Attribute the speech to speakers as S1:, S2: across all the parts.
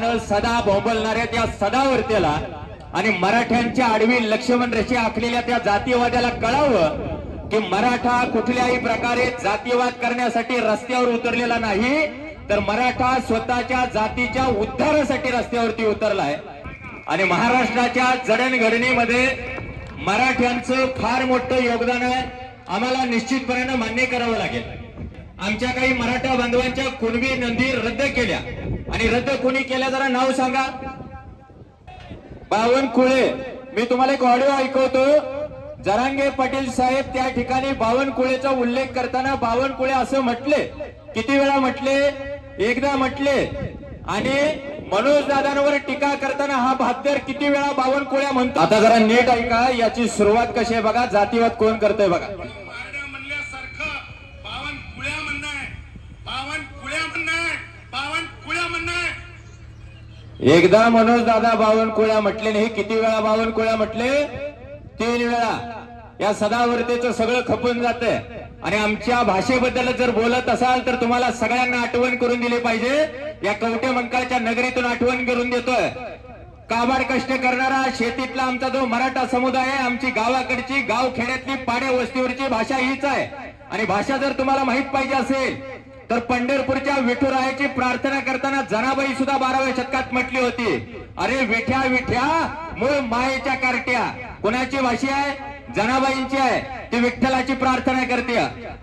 S1: नावानं सदा बोंबलणाऱ्या त्या सदावर्तेला आणि मराठ्यांच्या आडवी लक्ष्मण रेषा आखलेल्या त्या जातीवाद्याला कळावं की मराठा कुठल्याही प्रकारे जातीवाद करण्यासाठी रस्त्यावर उतरलेला नाही, तर मराठा स्वतःच्या जातीच्या उद्धारासाठी रस्त्यावरती उतरलाय। आणि महाराष्ट्राच्या जडणघडणीमध्ये मराठ्यांचं फार मोठं योगदान आहे, आम्हाला निश्चितपणे मान्य करावं लागेल। आमच्या काही मराठा बांधवांच्या कुणबी नोंदी रद्द केल्या, आणि रद्द कोणी केल्या जरा नाव सांगा? बावनकुळे। मी तुम्हाला एक ऑडिओ ऐकवतो। जरांगे पाटील साहेब त्या ठिकाणी बावनकुळेचा उल्लेख करताना बावनकुळे असं म्हटले, किती वेळा म्हटले? एकदा म्हटले। आणि मनोज दादांवर टीका करताना हा बहादर किती वेळा बावनकुळ्या म्हणतो। आता जरा नीट ऐका, याची सुरुवात कशी आहे बघा, जातीवाद कोण करतोय बघा। एकदा मनोज दादा बावनकुळ्या म्हटले नाही, किती वेळा बावनकुळ्या म्हटले? 3 वेळा। या सदावर्तेचं सगळं खपून जातंय। आणि आमच्या भाषेबद्दल जर बोलत असाल तर तुम्हाला सगळ्यांना आठवण करून दिली पाहिजे। या कवटे मंकाळच्या नगरीतून आठवण करून देतोय, काबाड कष्ट करणारा शेतीतला आमचा जो मराठा समुदाय आहे, आमची गावाकडची गावखेड्यातली पाड्या वस्तीवरची भाषा हीच आहे। आणि भाषा जर तुम्हाला माहित पाहिजे असेल तर पंढरपूरच्या विठुरायाची प्रार्थना करताना जनाबाई सुद्धा 12व्या शतकात म्हटली होती, अरे विठ्या विठ्या मूळ मायेच्या कार्ट्या। कोणाची भाषा आहे? जनाबाईंची आहे। ती विठ्ठलाची प्रार्थना करते।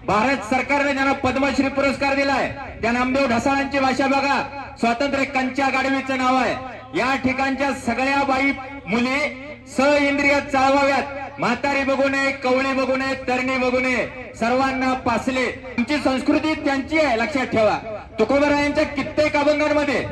S1: भारत सरकारने ज्यांना पद्मश्री पुरस्कार दिलाय त्या नामदेव ढसाळांची भाषा बघा, स्वातंत्र्य कंच्या गाडवीचं नाव आहे। या ठिकाणच्या सगळ्या बाई मुली इंद्रिय चालवाव्यात, म्हातारी बघू नये, कवळी बघू नये, तरणी बघू नये, सर्वांना पासले। तुमची संस्कृती त्यांची आहे, लक्षात ठेवा। तुकोबारायांच्या कित्येक अभंगांमध्ये